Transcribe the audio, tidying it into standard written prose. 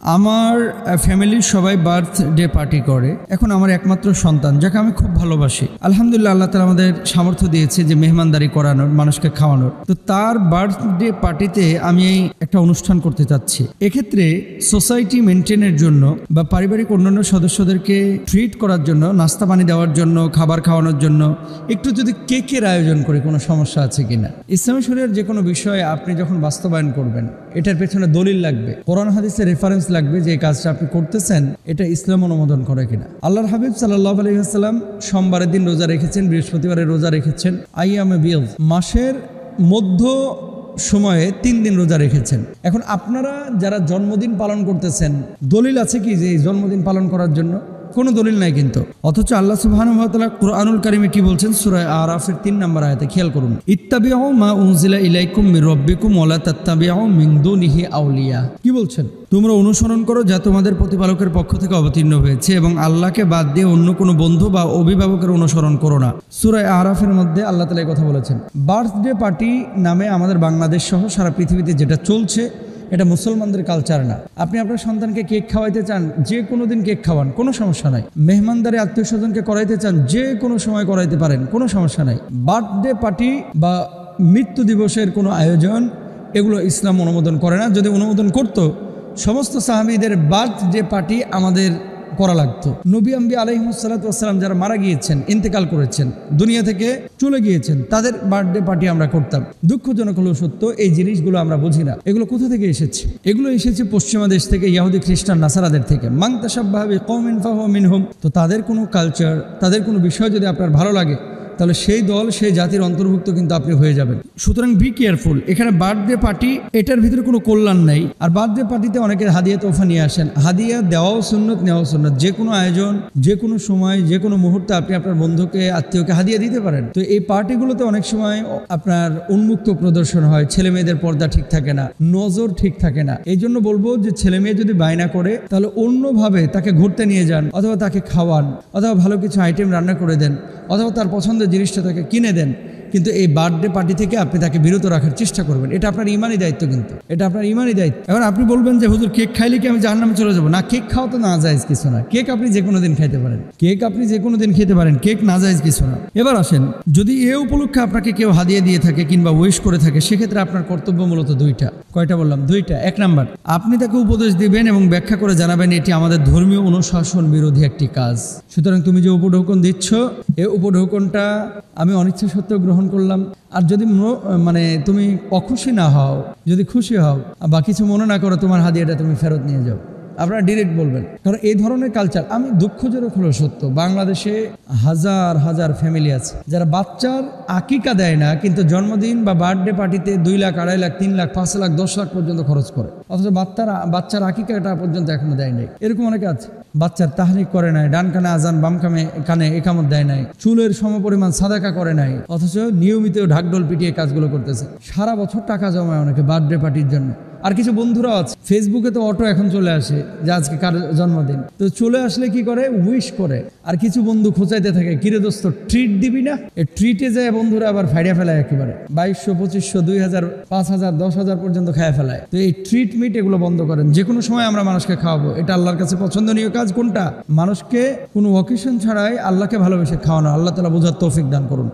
আমার ফ্যামিলির সবাই বার্থডে পার্টি করে। এখন আমার একমাত্র সন্তান যাকে আমি খুব ভালোবাসি, আলহামদুলিল্লাহ আল্লাহ তাআলা আমাদের সামর্থ্য দিয়েছে যে মেহমানদারি করানোর, মানুষকে খাওয়ানোর। তো তার বার্থডে পার্টিতে আমি একটা অনুষ্ঠান করতে চাচ্ছি। এক্ষেত্রে সোসাইটি মেনটেনের জন্য বা পারিবারিক অন্যান্য সদস্যদেরকে ট্রিট করার জন্য, নাস্তা পানি দেওয়ার জন্য, খাবার খাওয়ানোর জন্য একটু যদি কেকের আয়োজন করি, কোনো সমস্যা আছে কিনা? ইসলামী শরীয়তের যে কোনো বিষয়ে আপনি যখন বাস্তবায়ন করবেন, এটার পেছনে দলিল লাগবে, কোরআন হাদিসের রেফারেন্স লাগবে যে এই কাজটা আপনি করতেছেন এটা ইসলাম অনুমোদন করে কিনা। আল্লাহর হাবিব সাল্লাল্লাহু আলাইহি ওয়াসাল্লাম সোমবারের দিন রোজা রেখেছেন, বৃহস্পতিবারে রোজা রেখেছেন, আইয়ামে বিদ মাসের মধ্য সময়ে 3 দিন রোজা রেখেছেন। এখন আপনারা যারা জন্মদিন পালন করতেছেন, দলিল আছে কি যে এই জন্মদিন পালন করার জন্য? কোনো দলিল নাই কিন্তু। অথচ আল্লাহ সুবহানাহু ওয়া তাআলা কুরআনুল কারীমে কি বলছেন? সূরা আরাফের 3 নম্বর আয়াতে খেয়াল করুন, ইত্তাবিউ মা উনজিলা ইলাইকুম মির রাব্বিকুম ওয়া লা তাত্তাবিউ মিন দুনিহি আউলিয়া। কি বলছেন? তোমরা অনুসরণ করো যা তোমাদের প্রতিপালকের পক্ষ থেকে অবতীর্ণ হয়েছে এবং আল্লাহকে বাদ দিয়ে অন্য কোনো বন্ধু বা অভিভাবকের অনুসরণ করো না। সূরা আরাফের মধ্যে আল্লাহ তাআলা এই কথা বলেছেন। বার্থডে পার্টি নামে আমাদের বাংলাদেশ সহ সারা পৃথিবীতে যেটা চলছে, এটা মুসলমানদের কালচার না। আপনি আপনার সন্তানকে কেক খাওয়াইতে চান, যে কোনো দিন কেক খাওয়ান, কোনো সমস্যা নাই। মেহমানদারি আত্মীয় স্বজনকে করাইতে চান, যে কোনো সময় করাইতে পারেন, কোনো সমস্যা নাই। বার্থডে পার্টি বা মৃত্যু দিবসের কোনো আয়োজন, এগুলো ইসলাম অনুমোদন করে না। যদি অনুমোদন করত, সমস্ত সাহাবীদের বার্থডে পার্টি আমাদের করা লাগতো। নবী আম্বিয়া আলাইহিমুসসালাতু ওয়াসসালাম যারা মারা গিয়েছেন, ইন্তেকাল করেছেন, দুনিয়া থেকে চলে গিয়েছেন, তাদের বার্থডে পার্টি আমরা করতাম। দুঃখজনক হলেও সত্য, এই জিনিসগুলো আমরা বুঝি না। এগুলো কোথা থেকে এসেছে? এগুলো এসেছে পশ্চিমা দেশ থেকে, ইহুদি খ্রিস্টান নাসারাদের থেকে। মান তাশাব্বাহা বিকওমিন ফাহুয়া মিনহুম। তো তাদের কোনো কালচার, তাদের কোনো বিষয় যদি আপনার ভালো লাগে, তাহলে সেই দল, সেই জাতির অন্তর্ভুক্ত কিন্তু আপনি হয়ে যাবেন। সুতরাং বি কেয়ারফুল। এখানে বার্থডে পার্টি, এটার ভিতরে কোনো কল্যাণ নাই। আর বার্থডে পার্টিতে অনেকে হাদিয়া তোফা নিয়ে আসেন। হাদিয়া দেওয়াও সুন্নত, নেওয়াও সুন্নত। যে কোনো আয়োজন, যে কোনো সময়, যে কোনো মুহূর্তে আপনি আপনার বন্ধুকে, আত্মীয়কে হাদিয়া দিতে পারেন। তো এই পার্টিগুলোতে অনেক সময় আপনার উন্মুক্ত প্রদর্শন হয়, ছেলে মেয়েদের পর্দা ঠিক থাকে না, নজর ঠিক থাকে না। এই জন্য বলবো যে ছেলে মেয়ে যদি বায়না করে, তাহলে অন্যভাবে তাকে ঘুরতে নিয়ে যান, অথবা তাকে খাওয়ান, অথবা ভালো কিছু আইটেম রান্না করে দেন, অথবা তার পছন্দের জিনিসটা তাকে কিনে দেন। কিন্তু এই বার্থডে পার্টি থেকে আপনি তাকে বিরত রাখার চেষ্টা করবেন। এটা আপনার ইমানি দায়িত্ব, কিন্তু এটা আপনার ইমানি দায়িত্ব। এবার আপনি বলবেন যে হুজুর কেক খাইলে কি আমি জাহান্নামে চলে যাবো? না, কেক খাওয়া তো নাজায়েজ কিছু না। কেক আপনি যে কোনো দিন খাইতে পারেন, কেক আপনি যে কোনো দিন খেতে পারেন, কেক নাজায়েজ কিছু না। এবার আসেন, যদি এ উপলক্ষে আপনাকে কেউ হাদিয়া দিয়ে থাকে কিংবা উইশ করে থাকে, সেক্ষেত্রে আপনার কর্তব্য মূলত 2টা। কয়টা বললাম? 2টা। 1 নাম্বার, আপনি তাকে উপদেশ দিবেন এবং ব্যাখ্যা করে জানাবেন এটি আমাদের ধর্মীয় অনুশাসন বিরোধী একটি কাজ। সুতরাং তুমি যে উপঢৌকন দিচ্ছ, এই উপঢৌকনটা আমি অনিচ্ছা সত্ত্বেও গ্রহণ করলাম। আর যদি তুমি অখুশি না হও, যদি খুশি হও বা কিছু মনে না করো, তোমার হাদিয়াটা তুমি ফেরত নিয়ে যাও। আপনারা ডিরেক্ট বলবেন। কারণ এই ধরনের কালচার, আমি দুঃখজনক হলেও সত্য, বাংলাদেশে হাজার হাজার ফ্যামিলি আছে যারা বাচ্চার আকিকা দেয় না, কিন্তু জন্মদিন বা বার্থডে পার্টিতে 2 লাখ, 2.5 লাখ, 3 লাখ, 5 লাখ, 10 লাখ পর্যন্ত খরচ করে, অথচ বাচ্চার আকিকাটা পর্যন্ত এখনো দেয় নাই। এরকম অনেকে আছে, বাচ্চার তাহরিক করে নাই, ডান কানে আজান, বাম কানে একামত দেয় নাই, চুলের সমপরিমাণ সাদাকা করে নাই, অথচ নিয়মিত ঢাকঢোল পিটিয়ে কাজগুলো করতেছে। সারা বছর টাকা জমায় অনেকে বার্থডে পার্টির জন্য। আর কিছু বন্ধুরাও আছে, ফেসবুকে তো অটো এখন চলে আসে যে আজকে কার জন্মদিন, তো চলে আসলে কি করে, উইশ করে। আর কিছু বন্ধু খোঁচাইতে থাকে, কিরে দোস্ত ট্রিট দিবি না? এই ট্রিটে যায় বন্ধুরা আবার ফাইড়া ফেলায় একেবারে 2200, 2500, 2000, 5000, 10,000 পর্যন্ত খায় ফেলায়। তো এই ট্রিট মিট এগুলো বন্ধ করেন। যে কোনো সময় আমরা মানুষকে খাওয়াবো, এটা আল্লাহর কাছে পছন্দনীয় কাজ। কোনটা? মানুষকে কোনো অকেশন ছাড়াই আল্লাহকে ভালোবেসে খাওয়ানো। আল্লাহ তাআলা বোঝার তৌফিক দান করুন।